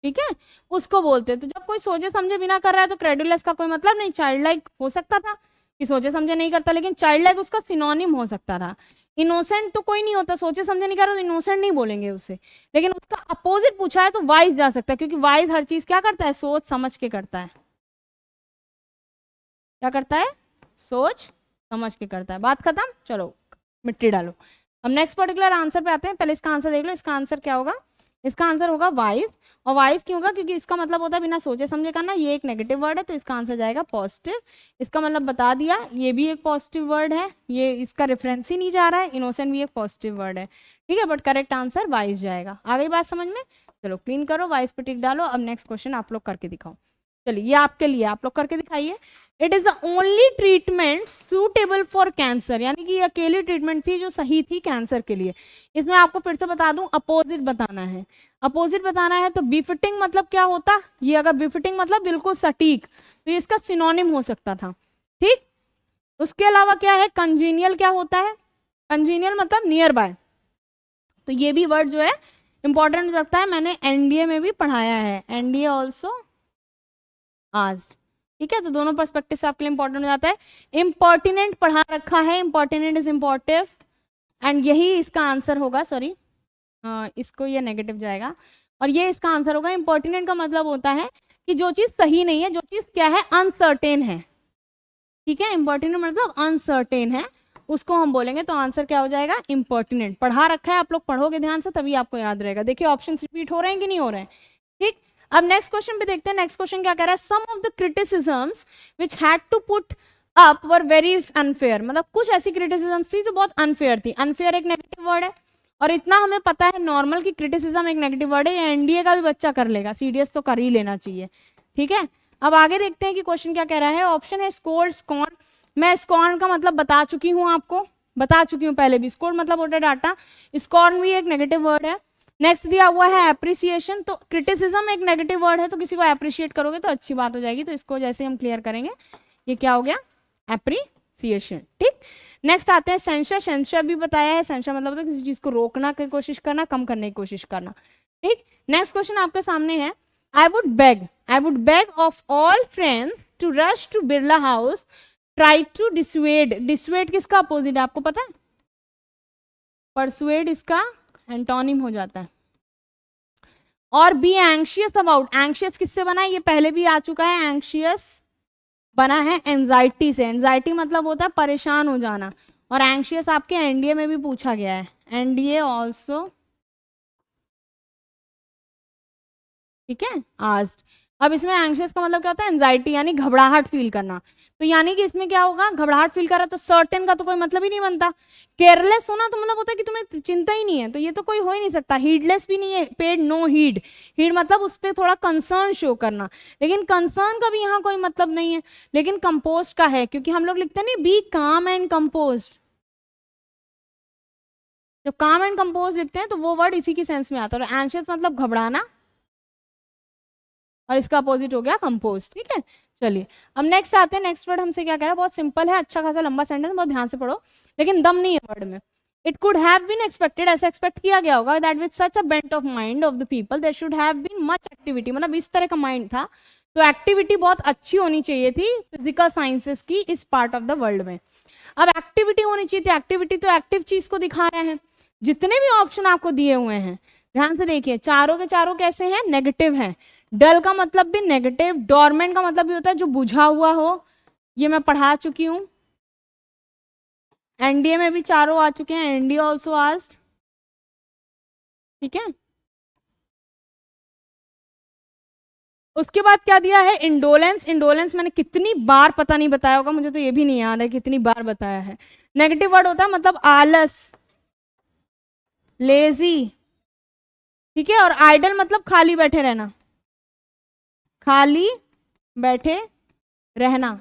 ठीक है, उसको बोलते हैं। तो जब कोई सोचे समझे बिना कर रहा है तो क्रेडुलस का कोई मतलब नहीं। चाइल्ड लाइक हो सकता था कि सोचे समझे नहीं करता, लेकिन चाइल्ड लाइक उसका सिनोनिम हो सकता था। इनोसेंट तो कोई नहीं होता, सोचे समझे नहीं कर रहा तो इनोसेंट नहीं बोलेंगे उसे, लेकिन उसका अपोजिट पूछा है तो वाइज जा सकता है, क्योंकि वाइज हर चीज क्या करता है, सोच समझ के करता है। क्या करता है, सोच समझ के करता है। बात खत्म, चलो मिट्टी डालो। अब नेक्स्ट पर्टिकुलर आंसर पे आते हैं। पहले इसका आंसर देख लो, इसका आंसर क्या होगा, इसका आंसर होगा वाइज। और वाइज क्यों होगा, क्योंकि इसका मतलब होता है बिना सोचे समझे करना। ये एक नेगेटिव वर्ड है तो इसका आंसर जाएगा पॉजिटिव। इसका मतलब बता दिया, ये भी एक पॉजिटिव वर्ड है, ये इसका रेफरेंस ही नहीं जा रहा है। इनोसेंट भी एक पॉजिटिव वर्ड है, ठीक है, बट करेक्ट आंसर वाइज जाएगा। आ गई बात समझ में, चलो क्लीन करो, वाइज पे टिक डालो। अब नेक्स्ट क्वेश्चन आप लोग करके दिखाओ। चलिए ये आपके लिए, आप लोग करके दिखाइए। It is the only treatment suitable for cancer, यानी कि ये अकेली ट्रीटमेंट थी जो सही थी कैंसर के लिए। इसमें आपको फिर से बता दूं, अपोजिट बताना है। अपोजिट बताना है तो बिफिटिंग मतलब क्या होता, ये अगर बिफिटिंग मतलब बिल्कुल सटीक, तो ये इसका सिनोनिम हो सकता था, ठीक। उसके अलावा क्या है, कंजीनियल क्या होता है, कंजीनियल मतलब नियर बाय, तो ये भी वर्ड जो है इंपॉर्टेंट हो सकता है। मैंने एनडीए में भी पढ़ाया है, एनडीए ऑल्सो आज, ठीक है, तो दोनों पर्सपेक्टिव से आपके लिए इंपॉर्टेंट हो जाता है। इम्पर्टिनेंट पढ़ा रखा है, इम्पर्टिनेंट इज इम्पोर्टिव, एंड यही इसका आंसर होगा। सॉरी, इसको ये नेगेटिव जाएगा और ये इसका आंसर होगा। इम्पर्टिनेंट का मतलब होता है कि जो चीज सही नहीं है, जो चीज क्या है, अनसर्टेन है, ठीक है। इम्पर्टिनेंट मतलब अनसर्टेन है, उसको हम बोलेंगे। तो आंसर क्या हो जाएगा, इम्पर्टिनेंट। पढ़ा रखा है, आप लोग पढ़ोगे ध्यान से तभी आपको याद रहेगा। देखिए ऑप्शन रिपीट हो रहे हैं कि नहीं हो रहे हैं, ठीक। अब नेक्स्ट क्वेश्चन पे देखते हैं। नेक्स्ट क्वेश्चन क्या कह रहा है, some of the criticisms which had to put up were very unfair, मतलब कुछ ऐसी क्रिटिसिजम्स थी जो बहुत अनफेयर थी। अनफेयर एक नेगेटिव वर्ड है, और इतना हमें पता है नॉर्मल की क्रिटिसिज्म एक नेगेटिव वर्ड है, एनडीए का भी बच्चा कर लेगा, सीडीएस तो कर ही लेना चाहिए, ठीक है। अब आगे देखते हैं कि क्वेश्चन क्या कह रहा है। ऑप्शन है स्कोल्ड, स्कॉर्न। मैं स्कॉर्न का मतलब बता चुकी हूँ, आपको बता चुकी हूँ पहले भी। स्कोल्ड मतलब होता है डाटा, स्कॉर्न भी एक नेगेटिव वर्ड है। नेक्स्ट दिया हुआ है एप्रिसिएशन, तो क्रिटिसिज्म एक नेगेटिव वर्ड है, तो किसी को अप्रिशिएट करोगे तो अच्छी बात हो जाएगी, तो इसको जैसे हम क्लियर करेंगे, ये क्या हो गया, एप्रिसिएशन, ठीक। नेक्स्ट आते हैं सेंसर। सेंसर भी बताया है, सेंसर मतलब होता है किसी चीज को रोकना की कोशिश करना, कम करने की कोशिश करना, ठीक। नेक्स्ट क्वेश्चन आपके सामने है, I would beg of all friends to rush to Birla house, try to dissuade. Dissuade किसका अपोजिट है आपको पता है, परसुएड इसका एंटोनिम हो जाता है। और बी एंशियस अबाउट, एंशियस किससे बना है, ये पहले भी आ चुका है, एंशियस बना है एंजाइटी से। एंजाइटी मतलब होता है परेशान हो जाना, और एंशियस आपके एनडीए में भी पूछा गया है, एनडीए ऑल्सो, ठीक है, आस्क्ड। अब इसमें एंशियस का मतलब क्या होता है, एंजाइटी यानी घबराहट फील करना। तो यानी कि इसमें क्या होगा, घबराहट फील कर रहा है, तो सर्टेन का तो कोई मतलब ही नहीं बनता। केयरलेस होना तो मतलब होता है कि तुम्हें चिंता ही नहीं है, तो ये तो कोई हो ही नहीं सकता। हीडलेस भी नहीं है, पेड नो हीड, हीड मतलब उस पर थोड़ा कंसर्न शो करना, लेकिन कंसर्न का भी यहाँ कोई मतलब नहीं है। लेकिन कंपोज का है, क्योंकि हम लोग लिखते हैं नहीं, बी काम एंड कंपोज। जब काम एंड कंपोज लिखते हैं तो वो वर्ड इसी की सेंस में आता है। और एंशियस मतलब घबराना, और इसका अपोजिट हो गया कंपोज, ठीक है। चलिए अब नेक्स्ट आते हैं। नेक्स्ट वर्ड हमसे क्या कह रहा है, बहुत सिंपल है, अच्छा खासा लंबा सेंटेंस, बहुत ध्यान से पढ़ो, लेकिन दम नहीं है वर्ड में। It could have been expected, ऐसा एक्सपेक्ट किया गया होगा, that with such a bent of mind of the people there should have been much activity, मतलब इस तरह का माइंड था तो एक्टिविटी बहुत अच्छी होनी चाहिए थी फिजिकल साइंसेस की इस पार्ट ऑफ द वर्ल्ड में। अब एक्टिविटी होनी चाहिए थी, एक्टिविटी तो एक्टिव चीज को दिखा रहे हैं। जितने भी ऑप्शन आपको दिए हुए हैं ध्यान से देखिए, चारों के चारों कैसे हैं, नेगेटिव हैं। डल का मतलब भी नेगेटिव, डोरमेंट का मतलब भी होता है जो बुझा हुआ हो, ये मैं पढ़ा चुकी हूं। एनडीए में भी चारों आ चुके हैं, एनडीए ऑल्सो आस्क्ड, ठीक है। उसके बाद क्या दिया है, इंडोलेंस। इंडोलेंस मैंने कितनी बार पता नहीं बताया होगा, मुझे तो ये भी नहीं याद है कितनी बार बताया है। नेगेटिव वर्ड होता है मतलब आलस, लेजी, ठीक है। और आइडल मतलब खाली बैठे रहना, खाली बैठे रहना,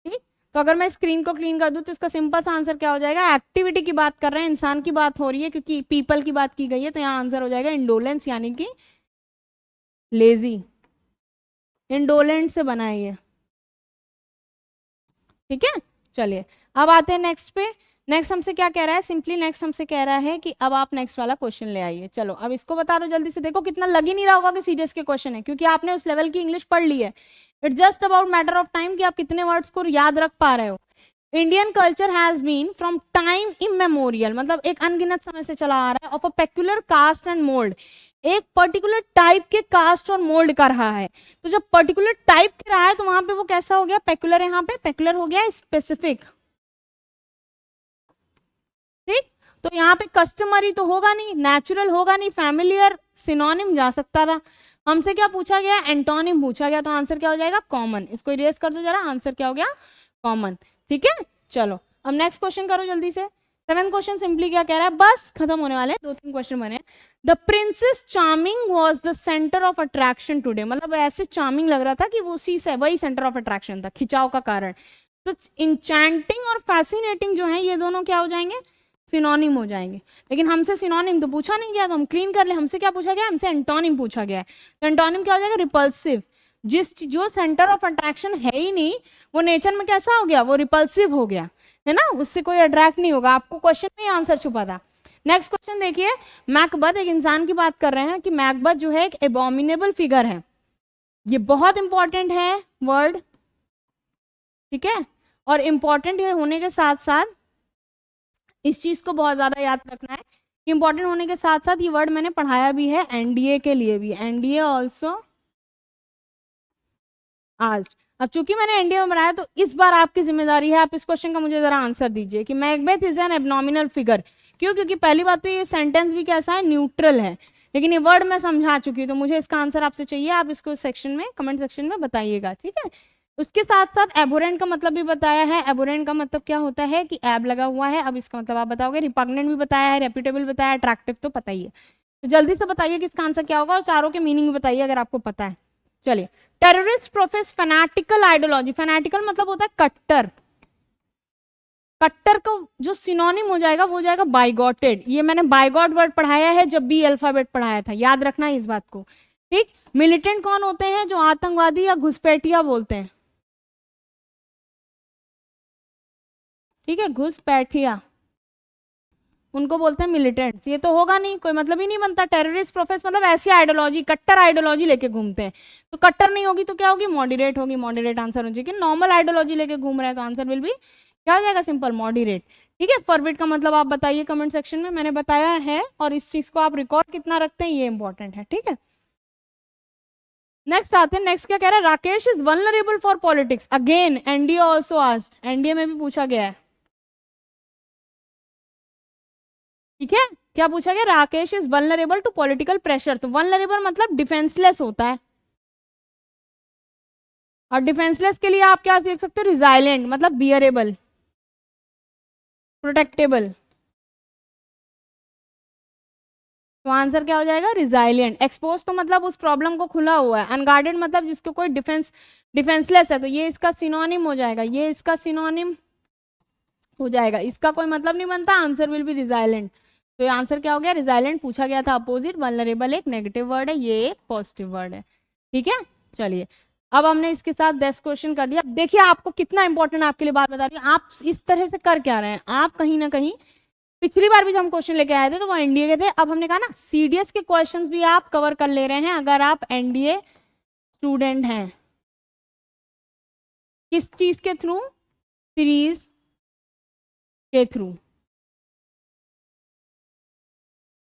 ठीक। तो अगर मैं स्क्रीन को क्लीन कर दूं तो इसका सिंपल सा आंसर क्या हो जाएगा, एक्टिविटी की बात कर रहे हैं, इंसान की बात हो रही है क्योंकि पीपल की बात की गई है, तो यहाँ आंसर हो जाएगा इंडोलेंस यानी कि लेजी। इंडोलेंट से बना है ये, ठीक है। चलिए अब आते हैं नेक्स्ट पे। नेक्स्ट हमसे क्या कह रहा है, सिंपली नेक्स्ट हमसे कह रहा है कि अब आप नेक्स्ट वाला क्वेश्चन ले आइए। चलो अब इसको बता दो जल्दी से, देखो कितना लग ही नहीं रहा होगा कि सीडीएस के क्वेश्चन है, क्योंकि आपने उस लेवल की इंग्लिश पढ़ ली है। It's just about matter of time कि आप कितने वर्ड्स को याद रख पा रहे हो। Indian culture has been from time immemorial, मतलब एक अनगिनत समय से चला आ रहा है, of a peculiar cast and mould, एक पर्टिकुलर टाइप के कास्ट और मोल्ड का रहा है। तो जब पर्टिकुलर टाइप के रहा है तो वहां पे वो कैसा हो गया, पेक्युलर, यहाँ पे पेक्युलर हो गया स्पेसिफिक। ठीक, तो यहाँ पे कस्टमरी तो होगा नहीं, नेचुरल होगा नहीं, फैमिलियर सिनोनिम जा सकता था। हमसे क्या पूछा गया, एंटोनिम पूछा गया, तो आंसर क्या हो जाएगा, कॉमन। इसको इरेज कर दो जरा, आंसर क्या हो गया, कॉमन। ठीक है, चलो अब नेक्स्ट क्वेश्चन करो जल्दी से। 7th क्वेश्चन सिंपली क्या कह रहा है, बस खत्म होने वाले, 2-3 क्वेश्चन बने। The princess charming was the centre of attraction today, मतलब ऐसे चार्मिंग लग रहा था कि वो उसी से वही सेंटर ऑफ अट्रैक्शन था, खिंचाव का कारण। तो इंचैंटिंग और फैसिनेटिंग जो है ये दोनों क्या हो जाएंगे, सिनोनिम हो जाएंगे। लेकिन हमसे सिनोनिम तो पूछा नहीं गया, तो हम क्लीन कर ले। हमसे क्या पूछा गया, हमसे एंटोनिम पूछा गया है। तो एंटोनिम क्या हो जाएगा, रिपल्सिव। जो सेंटर ऑफ अट्रैक्शन है ही नहीं, वो नेचर में कैसा हो गया, वो रिपल्सिव हो गया, है ना, उससे कोई अट्रैक्ट नहीं होगा। आपको क्वेश्चन में आंसर छुपा था। नेक्स्ट क्वेश्चन देखिए, मैकबथ, एक इंसान की बात कर रहे हैं कि मैकबथ जो है एक एबॉमिनेबल फिगर है। ये बहुत इंपॉर्टेंट है वर्ड, ठीक है, और इंपॉर्टेंट होने के साथ साथ इस चीज को बहुत ज्यादा याद रखना है। इंपॉर्टेंट होने के साथ साथ ये वर्ड मैंने पढ़ाया भी है एनडीए के लिए भी, एनडीए ऑल्सो आस्क्ड। अब चूंकि मैंने एनडीए में बनाया तो इस बार आपकी जिम्मेदारी है, आप इस क्वेश्चन का मुझे जरा आंसर दीजिए कि मैकबेथ इज एन एबनॉमिनल फिगर। क्यों, क्योंकि पहली बात तो ये सेंटेंस भी कैसा है, न्यूट्रल है, लेकिन ये वर्ड मैं समझा चुकी हूँ, तो मुझे इसका आंसर आपसे चाहिए, आप इसको सेक्शन में, कमेंट सेक्शन में बताइएगा, ठीक है। उसके साथ साथ एबोरेंट का मतलब भी बताया है। एबोरेंट का मतलब क्या होता है कि एब लगा हुआ है, अब इसका मतलब आप बताओगे। रिपग्नेंट भी बताया है, रेप्यूटेबल बताया, अट्रैक्टिव तो पता ही है। तो जल्दी से बताइए कि इसका आंसर क्या होगा, और चारों के मीनिंग भी बताइए अगर आपको पता है। चलिए, terrorist profess fanatical ideology. Fanatical मतलब होता है कट्टर। कट्टर को जो सिनोनिम हो जाएगा वो हो जाएगा बाइगॉटेड। ये मैंने बाइगॉट वर्ड पढ़ाया है जब भी अल्फाबेट पढ़ाया था, याद रखना है इस बात को, ठीक। मिलिटेंट कौन होते हैं, जो आतंकवादी या घुसपैठिया बोलते हैं, ठीक है, घुसपैठिया, उनको बोलते हैं मिलिटेंट्स। ये तो होगा नहीं, कोई मतलब ही नहीं बनता। टेररिस्ट प्रोफेस मतलब ऐसी आइडियोलॉजी, कट्टर आइडियोलॉजी लेके घूमते हैं। तो कट्टर नहीं होगी तो क्या होगी, मॉडरेट होगी। मॉडरेट आंसर होना चाहिए कि नॉर्मल आइडियोलॉजी लेके घूम रहे हैं, तो आंसर विल बी क्या हो जाएगा, सिंपल, मॉडरेट। ठीक है, फॉरवर्ड का मतलब आप बताइए कमेंट सेक्शन में, मैंने बताया है, और इस चीज को आप रिकॉर्ड कितना रखते हैं ये इंपॉर्टेंट है, ठीक है। नेक्स्ट आते हैं, नेक्स्ट क्या कह रहा है, Rakesh is vulnerable for politics. Again NDA also asked, NDA में भी पूछा गया है, ठीक है। क्या पूछा गया, Rakesh is vulnerable to political pressure. तो वल्नरेबल मतलब डिफेंसलेस होता है, और डिफेंसलेस के लिए आप क्या देख सकते हो, रिजाइलेंट मतलब बियरेबल, प्रोटेक्टेबल। तो आंसर क्या हो जाएगा, रिजाइलियंट। एक्सपोज तो मतलब उस प्रॉब्लम को खुला हुआ है। अनगार्डेड मतलब जिसको कोई डिफेंसलेस है, तो ये इसका सिनोनिम हो जाएगा, ये इसका सिनोनिम हो जाएगा। इसका कोई मतलब नहीं बनता, आंसर विल बी रिजाइलेंट। तो ये आंसर क्या हो गया, रिजाइलेंट पूछा गया था अपोजिट। वल्नरेबल एक नेगेटिव वर्ड है, ये एक पॉजिटिव वर्ड है, ठीक है। चलिए, अब हमने इसके साथ 10 क्वेश्चन कर दिया। अब देखिए आपको कितना इंपॉर्टेंट आपके लिए बात बता रही हूँ। आप इस तरह से कर क्या रहे हैं, आप कहीं ना कहीं, पिछली बार भी जब हम क्वेश्चन लेके आए थे तो वो एनडीए के थे। अब हमने कहा ना सीडीएस के क्वेश्चंस भी आप कवर कर ले रहे हैं अगर आप एनडीए स्टूडेंट हैं। किस चीज के थ्रू, सीरीज के थ्रू,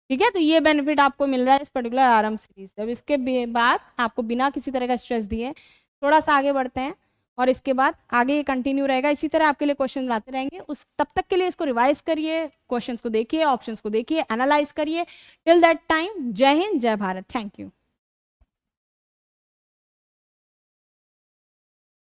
ठीक है। तो ये बेनिफिट आपको मिल रहा है इस पर्टिकुलर आरएम सीरीज। अब इसके बाद आपको बिना किसी तरह का स्ट्रेस दिए थोड़ा सा आगे बढ़ते हैं, और इसके बाद आगे ये कंटिन्यू रहेगा, इसी तरह आपके लिए क्वेश्चन लाते रहेंगे। उस तब तक के लिए इसको रिवाइज करिए, क्वेश्चंस को देखिए, ऑप्शंस को देखिए, एनालाइज करिए। टिल दैट टाइम, जय हिंद, जय भारत, थैंक यू।